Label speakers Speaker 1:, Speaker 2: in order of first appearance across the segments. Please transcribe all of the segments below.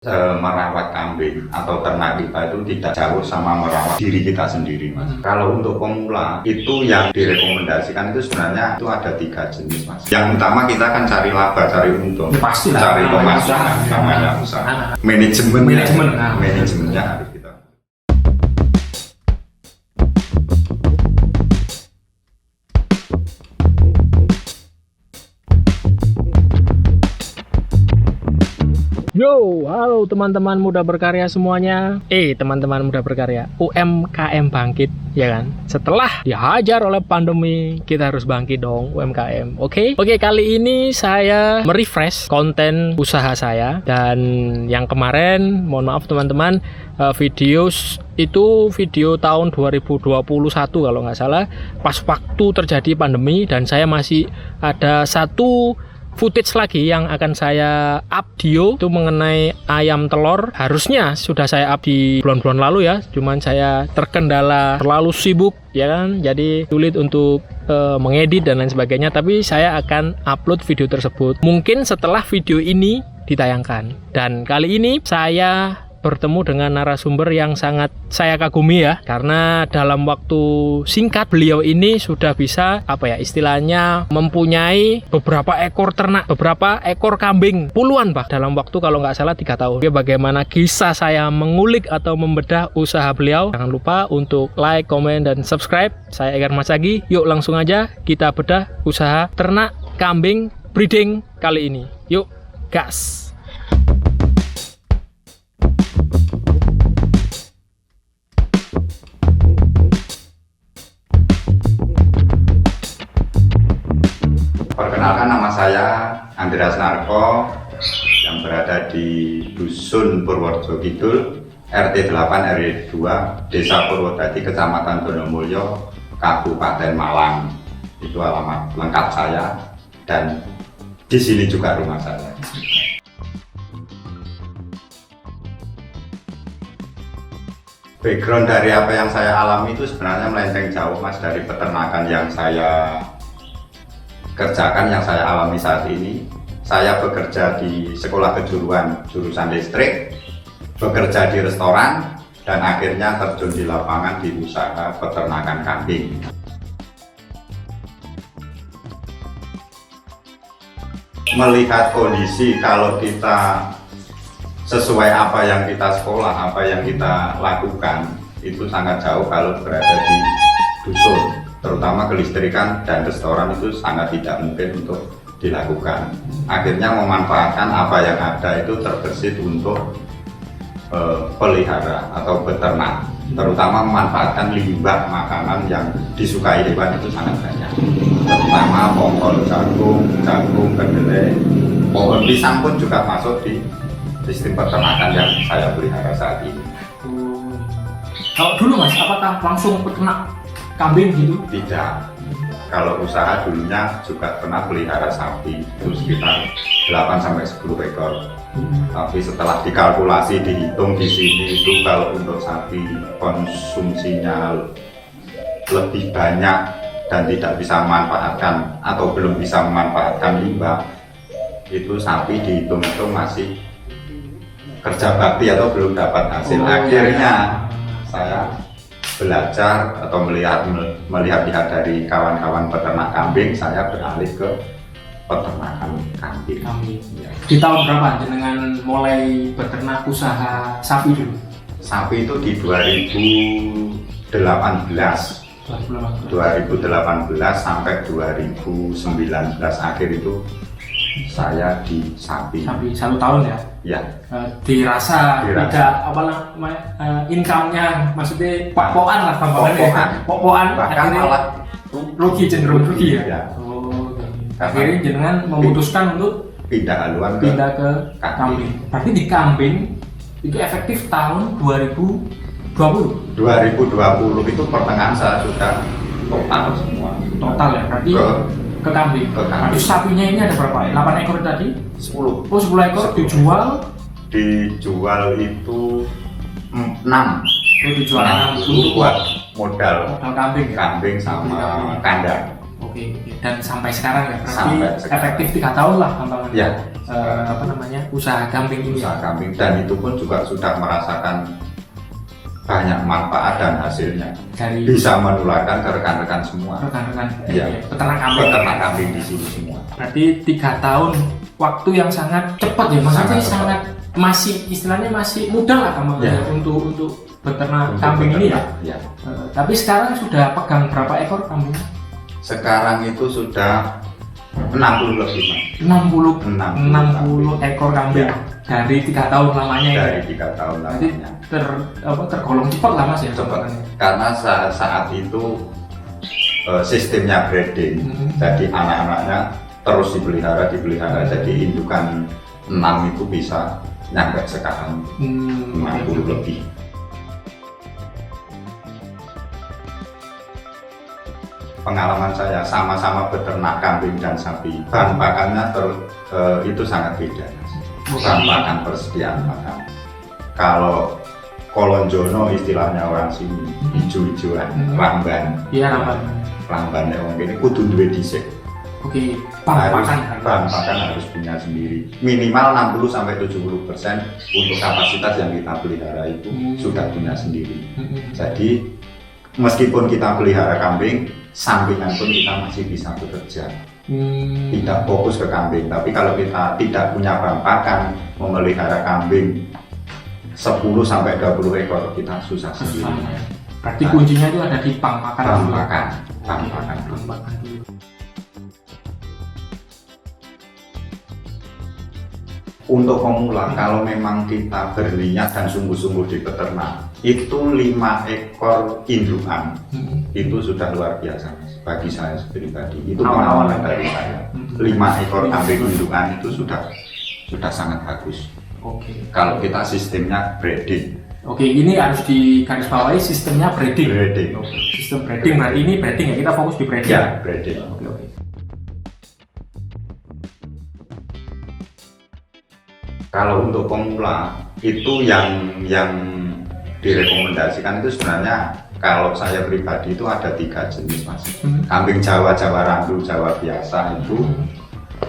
Speaker 1: Merawat kambing atau ternak kita itu tidak jauh sama merawat diri kita sendiri, Mas. Kalau untuk pemula itu yang direkomendasikan itu sebenarnya itu ada 3 jenis, Mas. Yang utama kita kan cari laba, cari untung,
Speaker 2: pasti lah,
Speaker 1: cari pemasukan, namanya usaha. Manajemennya harus kita.
Speaker 2: Yo, halo teman-teman muda berkarya semuanya. Teman-teman muda berkarya, UMKM bangkit, ya kan? Setelah dihajar oleh pandemi, kita harus bangkit dong, UMKM. Oke, kali ini saya merefresh konten usaha saya. Dan yang kemarin, mohon maaf teman-teman, video tahun 2021 kalau nggak salah, pas waktu terjadi pandemi, dan saya masih ada satu footage lagi yang akan saya up video itu mengenai ayam telur. Harusnya sudah saya up di bulan-bulan lalu ya, cuman saya terkendala terlalu sibuk ya kan, jadi sulit untuk mengedit dan lain sebagainya. Tapi saya akan upload video tersebut mungkin setelah video ini ditayangkan. Dan kali ini saya bertemu dengan narasumber yang sangat saya kagumi ya, karena dalam waktu singkat beliau ini sudah bisa istilahnya mempunyai beberapa ekor ternak, beberapa ekor kambing, puluhan dalam waktu kalau nggak salah 3 tahun. Bagaimana kisah saya mengulik atau membedah usaha beliau? Jangan lupa untuk like, komen, dan subscribe. Saya Egar Masagi. Yuk langsung aja kita bedah usaha ternak kambing breeding kali ini. Yuk gas.
Speaker 1: Perkenalkan, nama saya Andreas Narko yang berada di Dusun Purworejo Kidul, RT 8 RW 2, Desa Purwodadi, Kecamatan Donomulyo, Kabupaten Malang. Itu alamat lengkap saya, dan di sini juga rumah saya. Background dari apa yang saya alami itu sebenarnya melenceng jauh, Mas, dari peternakan yang saya kerjakan, yang saya alami saat ini. Saya bekerja di sekolah kejuruan jurusan listrik, bekerja di restoran, dan akhirnya terjun di lapangan di usaha peternakan kambing. Melihat kondisi kalau kita sesuai apa yang kita sekolah, apa yang kita lakukan, itu sangat jauh kalau berada di dusun. Terutama kelistrikan dan restoran itu sangat tidak mungkin untuk dilakukan. Akhirnya memanfaatkan apa yang ada itu terbesit untuk pelihara atau beternak. Terutama memanfaatkan limbah makanan yang disukai hewan itu sangat banyak. Terutama pohon jagung, kedelai, pohon pisang pun juga masuk di sistem peternakan yang saya pelihara saat ini.
Speaker 2: Kalau dulu Mas, apakah langsung peternak kambing gitu?
Speaker 1: Tidak. Kalau usaha dulunya juga pernah pelihara sapi, itu sekitar 8-10 ekor. Tapi setelah dikalkulasi, dihitung di sini itu kalau untuk sapi konsumsinya lebih banyak dan tidak bisa memanfaatkan atau belum bisa memanfaatkan limbah, itu sapi dihitung-hitung masih kerja bakti atau belum dapat hasil. Akhirnya saya belajar atau melihat dari kawan-kawan peternak kambing, saya beralih ke peternakan kambing.
Speaker 2: Ya. Di tahun berapa dengan mulai beternak usaha sapi dulu?
Speaker 1: Sapi itu di 2018 sampai 2019 akhir itu saya di sapi
Speaker 2: 1 tahun ya?
Speaker 1: Ya.
Speaker 2: Dirasa tidak income-nya, maksudnya pokoan lah, pokoan
Speaker 1: bahkan malah
Speaker 2: cenderung rugi ya?
Speaker 1: Ya.
Speaker 2: Akhirnya jenengan memutuskan untuk
Speaker 1: pindah
Speaker 2: ke kambing. Berarti di kambing itu efektif tahun 2020
Speaker 1: itu pertengahan saya sudah total
Speaker 2: ya, berarti ke kambing. Berarti sapinya ini ada berapa? 8 ekor tadi?
Speaker 1: 10.
Speaker 2: Oh, 10 ekor 10.
Speaker 1: Dijual itu 6.
Speaker 2: Dijual 6
Speaker 1: buat modal
Speaker 2: kambing ya?
Speaker 1: Kambing sama kandang.
Speaker 2: Oke. Dan sampai sekarang ya? Berarti
Speaker 1: Sampai sekarang.
Speaker 2: efektif 3 tahun lah gampangan.
Speaker 1: Ya,
Speaker 2: usaha kambing ini.
Speaker 1: Usaha kambing, dan itu pun juga sudah merasakan banyak manfaat dan hasilnya.
Speaker 2: Dari
Speaker 1: Bisa menularkan ke rekan-rekan semua.
Speaker 2: rekan-rekan
Speaker 1: Iya.
Speaker 2: peternak kambing
Speaker 1: di sini semua.
Speaker 2: Berarti 3 tahun waktu yang sangat cepat ya, maksudnya sangat masih istilahnya masih muda lah kamu
Speaker 1: Ya.
Speaker 2: untuk beternak kambing ini ya.
Speaker 1: Ya.
Speaker 2: Tapi sekarang sudah pegang berapa ekor kambing?
Speaker 1: Sekarang itu sudah 60 lebih, Mas.
Speaker 2: 60 ekor kambing
Speaker 1: Ya.
Speaker 2: dari 3 tahun lamanya ya.
Speaker 1: Dari 3 tahun
Speaker 2: Berarti
Speaker 1: lamanya.
Speaker 2: tergolong cepat lah Mas ya.
Speaker 1: Cepat. Karena saat itu sistemnya breeding, jadi anak-anaknya terus dipelihara. Jadi indukan 6 itu bisa nyampe sekarang 60 lebih. Pengalaman saya sama-sama beternak kambing dan sapi, bahan pakannya itu sangat beda. Bahan pakan, persediaan makan. Kalau kolonjono istilahnya orang sini, hijau-hijauan, ramban.
Speaker 2: Iya,
Speaker 1: Ramban yang ini kudu duwe dhisik.
Speaker 2: Oke, bahan
Speaker 1: pakan harus punya sendiri. Minimal 60-70% untuk kapasitas yang kita pelihara itu sudah punya sendiri. Jadi meskipun kita pelihara kambing, sampingan pun kita masih bisa bekerja. Tidak fokus ke kambing, tapi kalau kita tidak punya bahan pakan memelihara kambing 10-20 ekor, kita susah sendiri.
Speaker 2: Berarti kuncinya itu ada di bahan pakan.
Speaker 1: Bahan pakan. Untuk pemula, kalau memang kita berniat dan sungguh-sungguh di peternak, itu 5 ekor indukan itu sudah luar biasa, Mas. Bagi saya pribadi. Itu pengalaman dari saya. 5 ekor kambing indukan itu sudah sangat bagus.
Speaker 2: Oke.
Speaker 1: Kalau kita sistemnya breeding.
Speaker 2: Oke, ini harus digarisbawahi sistemnya breeding. Sistem breeding, berarti ini breeding ya, kita fokus di breeding.
Speaker 1: Ya, breeding.
Speaker 2: Oke.
Speaker 1: Kalau untuk pemula itu yang direkomendasikan itu sebenarnya kalau saya pribadi itu ada 3 jenis, Mas. Kambing Jawa, Jawa Randu, Jawa biasa itu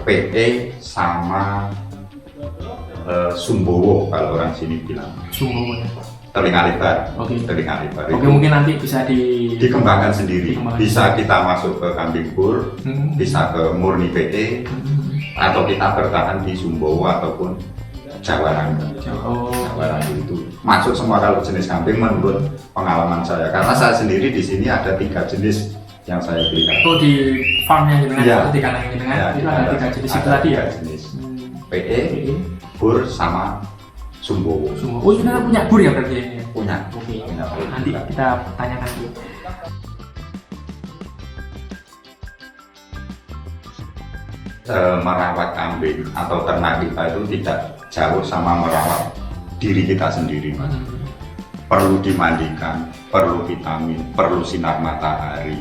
Speaker 1: PE sama Sumbowo kalau orang sini bilang.
Speaker 2: Sumbowo.
Speaker 1: Telinga lebar.
Speaker 2: Oke.
Speaker 1: Telinga lebar.
Speaker 2: Oke, mungkin nanti bisa
Speaker 1: dikembangkan sendiri. Bisa kita masuk ke kambing bur, bisa ke murni PE, atau kita bertahan di Sumbowo ataupun Jawa Randu. Jawa Randu itu masuk semua kalau jenis kambing menurut pengalaman saya. Karena saya sendiri di sini ada 3 jenis yang saya pelihara.
Speaker 2: Oh, di farmnya dengan
Speaker 1: ya.
Speaker 2: di kandang yang dengan itu ada 3 jenis itu
Speaker 1: ada
Speaker 2: tadi ya.
Speaker 1: 3 jenis. PE, bur sama Sumbowo.
Speaker 2: Oh, sudah punya bur ya berarti ini?
Speaker 1: Punya.
Speaker 2: Oke. Nanti kita tanyakan dulu.
Speaker 1: Merawat kambing atau ternak kita itu tidak jauh sama merawat diri kita sendiri, Mas. Perlu dimandikan, perlu vitamin, perlu sinar matahari.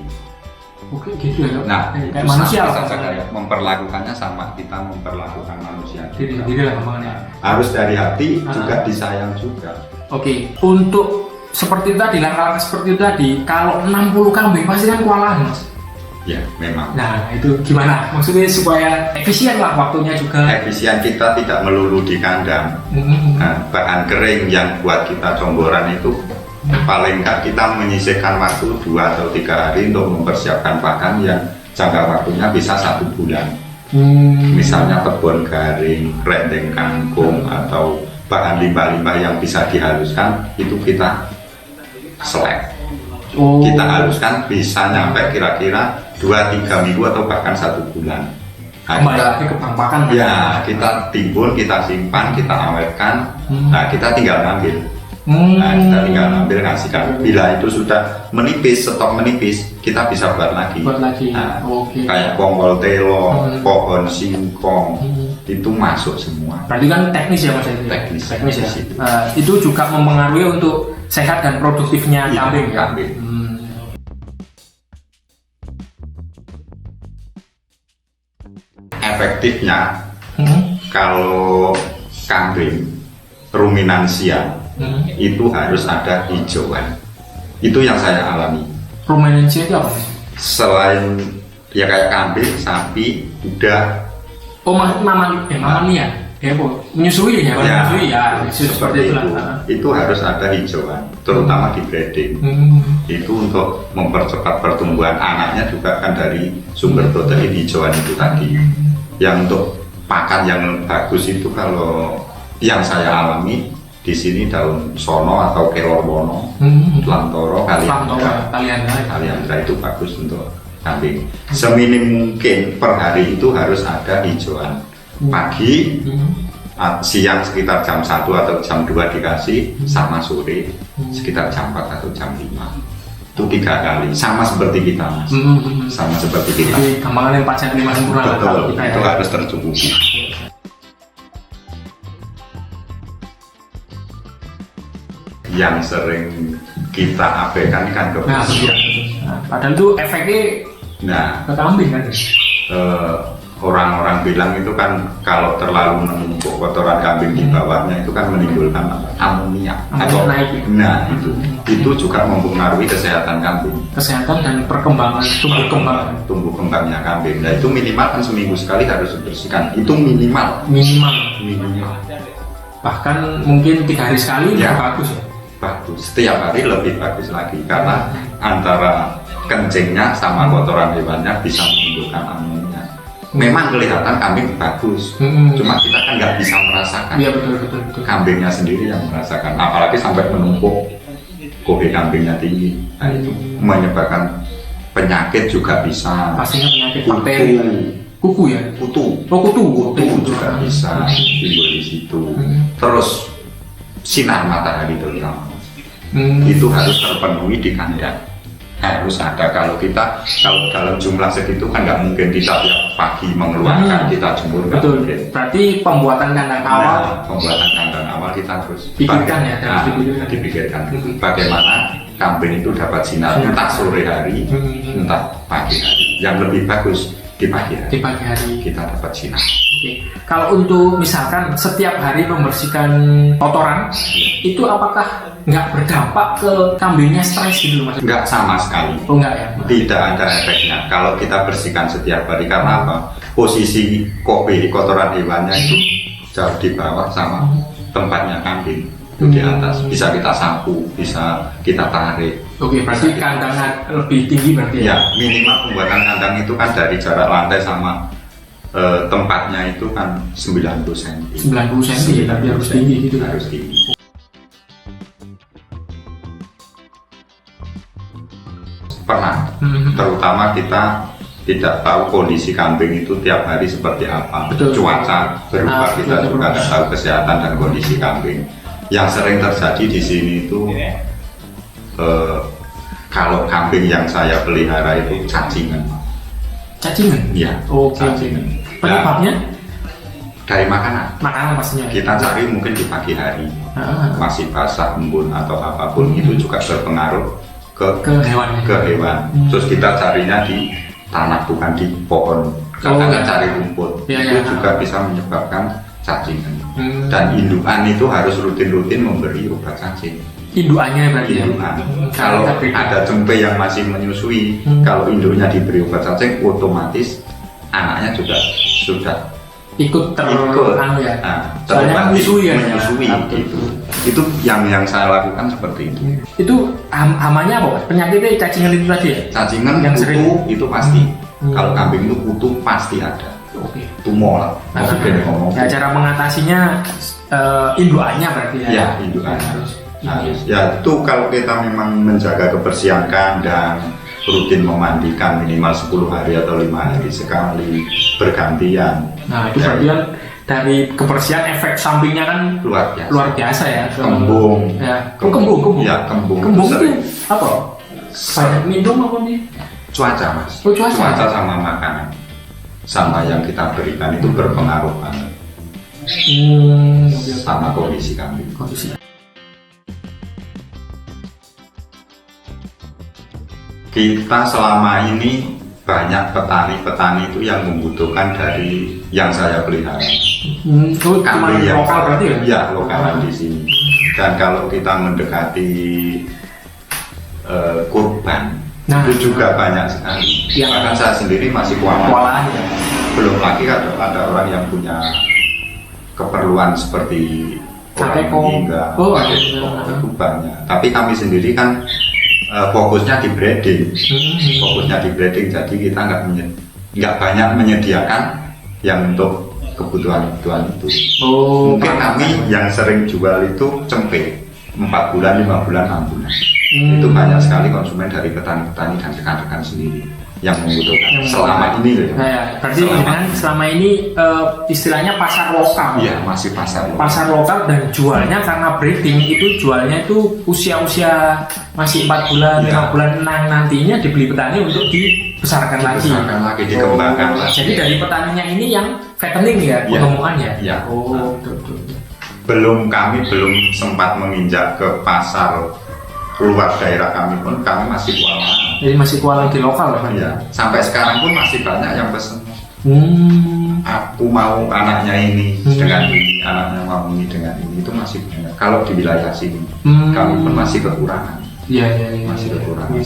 Speaker 2: Oke, gitu ya.
Speaker 1: Nah,
Speaker 2: kayak manusia
Speaker 1: saja memperlakukannya sama kita memperlakukan manusia.
Speaker 2: Diri lah kemana.
Speaker 1: Harus dari hati, juga disayang juga.
Speaker 2: Oke, untuk seperti tadi, langkah seperti itu tadi, kalau 60 kambing pasti kan kewalahan, Mas.
Speaker 1: Ya, memang.
Speaker 2: Nah, itu gimana? Maksudnya supaya efisien lah waktunya juga.
Speaker 1: Efisien kita tidak melulu di kandang. Nah, bahan kering yang buat kita comboran itu paling nggak kita menyisihkan waktu 2 atau 3 hari untuk mempersiapkan pakan yang jangka waktunya bisa 1 bulan. Misalnya kebun garing, rendeng kangkung, atau bahan limbah-limbah yang bisa dihaluskan itu kita selek. Kita haluskan bisa nyampe kira-kira 2-3 minggu atau bahkan 1 bulan.
Speaker 2: Kembali lagi ke pakan.
Speaker 1: Ya, kita timbun, kita simpan, kita awetkan. Nah, kita tinggal ngambil. Nah, kita tinggal ngambil, ngasihkan. Bila itu sudah menipis, stok menipis, kita bisa buat lagi. Nah, kayak ponggol telo, pohon singkong, itu masuk semua.
Speaker 2: Berarti kan teknis ya, Mas? Teknis ya. Itu juga mempengaruhi untuk sehat dan produktifnya kambing.
Speaker 1: Efektifnya kalau kambing ruminansia itu harus ada hijauan. Itu yang saya alami.
Speaker 2: Ruminansia itu apa?
Speaker 1: Selain ya kayak kambing, sapi, kuda,
Speaker 2: Oh, mama nih ya? Ya, Bu. Menyusui ya, menyusui ya.
Speaker 1: Seperti itu. Itu harus ada hijauan, terutama di breeding. Itu untuk mempercepat pertumbuhan anaknya juga kan dari sumber protein hijauan itu tadi. Yang untuk pakan yang bagus itu kalau yang saya alami di sini daun sono atau kelor wono, lantoro, kaliandra itu bagus untuk kambing. Seminim mungkin per hari itu harus ada hijauan. Pagi, siang sekitar jam 1 atau jam 2 dikasih, sama sore sekitar jam 4 atau jam 5. Itu 3 kali, sama seperti kita Mas. Sama seperti kita.
Speaker 2: Jadi gampangan yang 4 jam 5 sempurna.
Speaker 1: Betul,
Speaker 2: kita,
Speaker 1: itu
Speaker 2: ya.
Speaker 1: harus tercukupi. Yang sering kita abaikan kan kebersihan.
Speaker 2: Padahal itu efeknya ke kambing kan?
Speaker 1: Orang-orang bilang itu kan kalau terlalu menumpuk kotoran kambing di bawahnya itu kan menimbulkan amonia atau
Speaker 2: naik.
Speaker 1: Nah itu juga mempengaruhi kesehatan kambing.
Speaker 2: Kesehatan dan perkembangan
Speaker 1: tumbuh kembangnya kambing. Nah itu minimal kan seminggu sekali harus dibersihkan. Itu minimal. Bahkan mungkin 3 hari sekali ya bagus ya. Bagus. Setiap hari lebih bagus lagi karena antara kencingnya sama kotoran hewannya bisa menimbulkan amonia. Memang kelihatan kambing bagus, cuma kita kan nggak bisa merasakan.
Speaker 2: Iya betul.
Speaker 1: Kambingnya sendiri yang merasakan, apalagi sampai menumpuk, kobe kambingnya tinggi, nah itu menyebabkan penyakit juga bisa.
Speaker 2: Pastinya penyakit bakteri. Kuku ya?
Speaker 1: Kutu.
Speaker 2: Oh kutu
Speaker 1: juga bisa timbul di situ. Terus sinar matahari terutama, itu harus terpenuhi di kandang. Harus ada. Kalau dalam jumlah segitu kan nggak mungkin kita tiap pagi mengeluarkan, kita jemur.
Speaker 2: Betul. Berarti pembuatan kandang awal.
Speaker 1: Pembuatan kandang awal kita harus
Speaker 2: dipikirkan.
Speaker 1: Bagaimana kambing itu dapat sinar entah sore hari, entah pagi hari. Yang lebih bagus di pagi hari. Kita dapat sinar.
Speaker 2: Oke. Kalau untuk misalkan setiap hari membersihkan kotoran, itu apakah nggak berdampak ke kambingnya stres gitu Mas?
Speaker 1: Nggak sama sekali.
Speaker 2: Oh nggak ya?
Speaker 1: Tidak ada efeknya kalau kita bersihkan setiap hari. Karena apa? Posisi kotoran hewannya itu jauh di bawah sama tempatnya kambing itu di atas. Bisa kita sapu, bisa kita tarik.
Speaker 2: Oke, berarti kandang lebih tinggi berarti ya?
Speaker 1: Ya, minimal pembuatan kandang itu kan dari jarak lantai sama tempatnya itu kan 90 cm.
Speaker 2: 90 cm ya, tapi harus tinggi gitu.
Speaker 1: Harus tinggi. Pernah, terutama kita tidak tahu kondisi kambing itu tiap hari seperti apa.
Speaker 2: Betul.
Speaker 1: Cuaca berubah, kita juga tidak tahu kesehatan dan kondisi kambing. Yang sering terjadi di sini itu kalau kambing yang saya pelihara itu cacingan.
Speaker 2: Cacingan?
Speaker 1: Iya.
Speaker 2: Cacingan. Penyebabnya?
Speaker 1: Dari makanan.
Speaker 2: Makanan pastinya.
Speaker 1: Kita cari mungkin di pagi hari, masih basah, embun atau apapun itu juga berpengaruh ke hewan. Terus kita carinya di tanah bukan di pohon. Karena cari rumput itu juga bisa menyebabkan cacingan. Dan indukan itu harus rutin-rutin memberi obat cacing.
Speaker 2: Indukannya berarti
Speaker 1: indukan. Kalau ada cempe yang masih menyusui, kalau induknya diberi obat cacing, otomatis anaknya juga sudah
Speaker 2: ikut
Speaker 1: ya. Soalnya menyusui gitu. Itu yang saya lakukan seperti itu.
Speaker 2: Itu hamanya apa? Penyakitnya cacingan itu tadi ya?
Speaker 1: Cacingan yang kutu itu pasti. Kalau kambing itu kutu pasti ada. Tumor lah.
Speaker 2: Nah, cara mengatasinya indukannya berarti ya?
Speaker 1: Ya, indukan harus. Ya itu kalau kita memang menjaga kebersihan kandang, rutin memandikan minimal 10 hari atau 5 hari sekali, bergantian.
Speaker 2: Nah itu berarti kan dari kebersihan efek sampingnya kan luar biasa ya.
Speaker 1: Kembung.
Speaker 2: Ya. Kembung.
Speaker 1: Ya, kembung.
Speaker 2: Kembung itu apa? Banyak minum apa nih?
Speaker 1: Cuaca Mas.
Speaker 2: Cuaca
Speaker 1: sama makanan, sama yang kita berikan itu berpengaruh banget. Sama kondisi kambing. Kita selama ini banyak petani-petani itu yang membutuhkan dari yang saya pelihara. Kambing yang
Speaker 2: lokal berarti ya?
Speaker 1: Ya, lokalan di sini. Dan kalau kita mendekati kurban, itu juga banyak sekali. Bahkan saya sendiri masih kewalahan. belum lagi ada orang yang punya keperluan seperti orang meninggal, itu banyak. Tapi kami sendiri kan fokusnya di breeding, jadi kita nggak banyak menyediakan yang untuk kebutuhan itu. Mungkin kami yang sering jual itu cempe 4 bulan, 5 bulan, 6 bulan. Itu banyak sekali konsumen dari petani-petani dan rekan-rekan sendiri yang membutuhkan selama ini loh.
Speaker 2: Berarti selama ini istilahnya pasar lokal.
Speaker 1: Iya, masih pasar lokal.
Speaker 2: Pasar lokal dan jualnya karena breeding itu jualnya itu usia masih 4 bulan, 5 bulan. Nah, nantinya dibeli petani untuk dibesarkan lagi,
Speaker 1: dikembangkan lagi.
Speaker 2: Jadi dari petaninya ini yang fattening ya, pengemukan ya.
Speaker 1: Iya.
Speaker 2: Betul.
Speaker 1: Kami belum sempat menginjak ke pasar luar daerah kami pun, kami masih kewalahan.
Speaker 2: Jadi masih kewalahan di lokal kan?
Speaker 1: Iya. Sampai sekarang pun masih banyak yang pesen. Aku mau anaknya ini dengan ini, anaknya mau ini dengan ini, itu masih banyak. Kalau di wilayah sini, kami pun masih kekurangan.
Speaker 2: Iya.
Speaker 1: Masih kekurangan.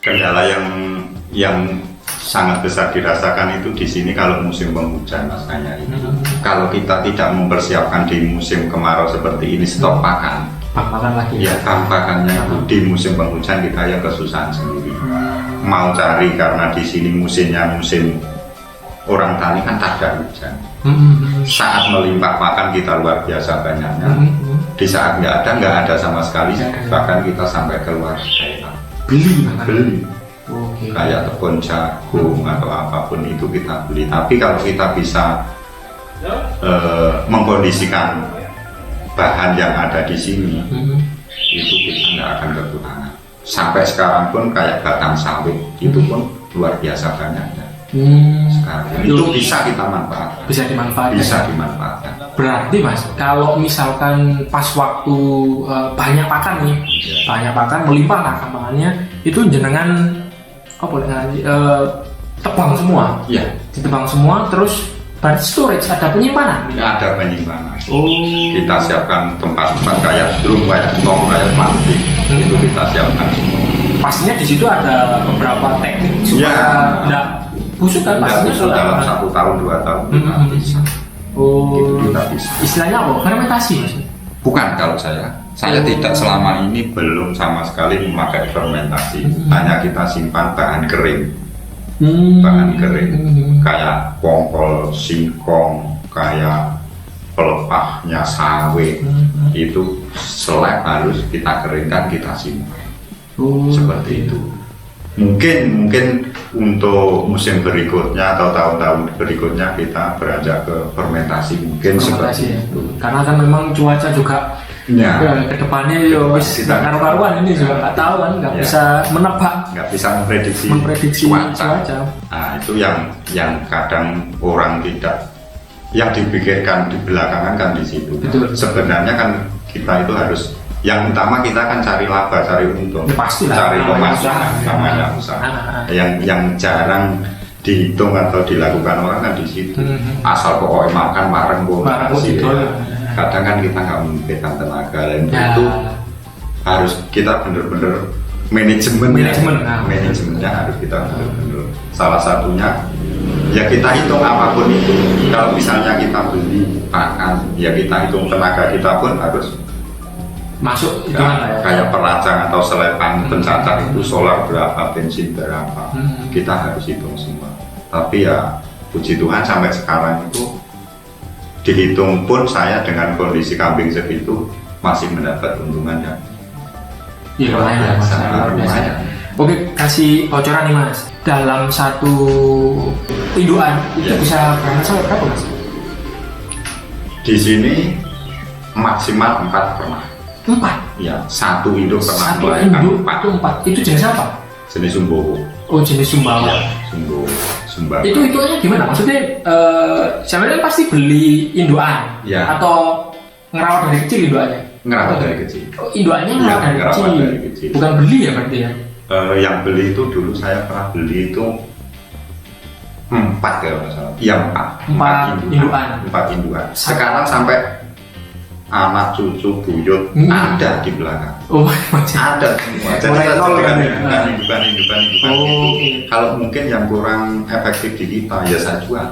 Speaker 1: Kendala yang sangat besar dirasakan itu di sini kalau musim penghujan, Mas Kanya ini. Kalau kita tidak mempersiapkan di musim kemarau seperti ini, stok pakan
Speaker 2: lagi.
Speaker 1: Ya, pakannya itu di musim penghujan kita ya kesusahan sendiri. Mau cari karena di sini musim orang tani kan tak ada hujan. Saat melimpah pakan kita luar biasa banyaknya. Di saat nggak ada sama sekali. Bahkan kita sampai keluar daerah beli. Kayak tepung jagung atau apapun itu kita beli. Tapi kalau kita bisa mengkondisikan bahan yang ada di sini, itu kita nggak akan kekurangan. Sampai sekarang pun kayak batang sawit itu pun luar biasa banyaknya. Sekarang itu bisa kita manfaatkan. Bisa dimanfaatkan.
Speaker 2: Berarti Mas, kalau misalkan pas waktu banyak pakan nih, banyak pakan melimpah lah kembangannya, itu jenengan tebang semua.
Speaker 1: Iya.
Speaker 2: Ditebang semua, terus berarti storage, ada penyimpanan.
Speaker 1: Ada penyimpanan. Kita siapkan tempat-tempat kayak drum, kayak tong, kayak plastik. Itu kita siapkan semua.
Speaker 2: Pastinya di situ ada beberapa teknik supaya tidak busuk kan, pastinya
Speaker 1: dalam 1 tahun 2 tahun kita bisa. Kita bisa.
Speaker 2: Istilahnya apa? Fermentasi Mas?
Speaker 1: Bukan, kalau saya tidak selama ini belum sama sekali memakai fermentasi. Hanya kita simpan bahan kering. Kayak kongkol, singkong, kayak pelepahnya sawit. Itu selek harus kita keringkan, kita simpan. Seperti itu. Mungkin untuk musim berikutnya atau tahun-tahun berikutnya kita beranjak ke fermentasi, mungkin seperti itu.
Speaker 2: Karena kan memang cuaca juga ke depannya wis karu-karuan ini juga nggak tahu kan, nggak bisa menebak,
Speaker 1: nggak bisa memprediksi
Speaker 2: cuaca.
Speaker 1: Nah, itu yang kadang orang tidak, yang dipikirkan di belakangan kan di situ. Sebenarnya kan kita itu harus, yang utama kita kan cari laba, cari untung, cari pemasukan, namanya usaha. Yang jarang dihitung atau dilakukan orang kan di situ. Asal pokoknya makan bareng hasil. Kadang kan kita nggak memikirkan tenaga, dan itu harus kita bener-bener manajemennya harus kita bener-bener. Salah satunya ya kita hitung apapun itu. Kalau misalnya kita beli pakan, ya kita hitung tenaga kita pun harus
Speaker 2: masuk
Speaker 1: kayak peracang atau selepan pencacar itu solar berapa, bensin berapa, kita harus hitung semua. Tapi ya puji Tuhan sampai sekarang itu dihitung pun saya dengan kondisi kambing segitu masih mendapat keuntungan yang lumayan.
Speaker 2: Oke, kasih bocoran nih Mas, dalam satu induan itu bisa berapa Mas?
Speaker 1: Di sini maksimal 4 pernah.
Speaker 2: 4?
Speaker 1: Ya, satu induk pernah
Speaker 2: melahirkan 4. Itu jenis apa?
Speaker 1: Jenis Sumbawa.
Speaker 2: Oh, jenis Sumbawa.
Speaker 1: Ya, Sumbawa.
Speaker 2: Itu aja gimana? Maksudnya sebenarnya pasti beli induan atau ngerawat dari kecil induannya?
Speaker 1: Ngerawat dari kecil.
Speaker 2: Oh, induannya ngerawat dari kecil. Bukan beli ya berarti ya?
Speaker 1: Yang beli itu dulu saya pernah beli itu 4 kalau nggak salah. Iya 4 induan. 4 induan. Sekarang sampai anak, cucu, buyut ada di belakang.
Speaker 2: Oh, masih.
Speaker 1: Ada semua. Jadi
Speaker 2: Mulai nol kan ya?
Speaker 1: indukan
Speaker 2: Oh,
Speaker 1: gitu.
Speaker 2: oke.
Speaker 1: Kalau mungkin yang kurang efektif di kita ya saya jual.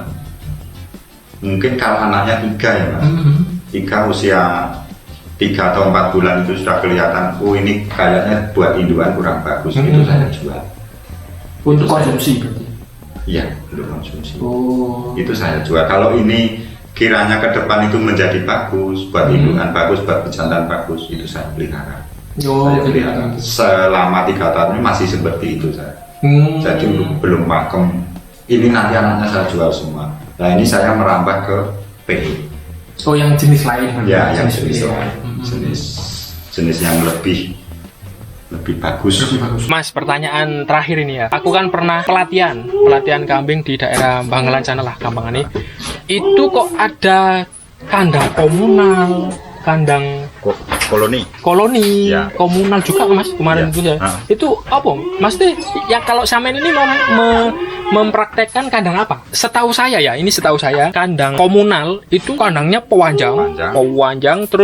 Speaker 1: Mungkin kalau anaknya 3 ya mas, 3 usia 3 atau 4 bulan itu sudah kelihatan, oh ini kayaknya buat induan kurang bagus, itu saya jual.
Speaker 2: Untuk konsumsi berarti?
Speaker 1: Iya, untuk konsumsi.
Speaker 2: Oh.
Speaker 1: Itu saya jual. Kalau ini kiranya ke depan itu menjadi bagus, buat induan bagus, buat pejantan bagus, itu saya pelihara. Saya pelihara. Selama 3 tahun ini masih seperti itu saya. Jadi belum pakem. Ini nanti anaknya saya jual semua. Nah ini saya merambah ke PE.
Speaker 2: Oh, yang jenis lain kan?
Speaker 1: Ya, yang jenis lain. Jenis yang lebih bagus.
Speaker 2: Mas, pertanyaan terakhir ini ya. Aku kan pernah pelatihan kambing di daerah Bangalan sana lah, Kambangan ini. Itu kok ada kandang komunal, kandang koloni
Speaker 1: Ya.
Speaker 2: komunal juga Mas kemarin
Speaker 1: Ya.
Speaker 2: itu ya. Itu apa? Mas ya kalau sampean ini mempraktekkan kandang apa? Setahu saya ya, ini setahu saya kandang komunal itu kandangnya pewanjang terus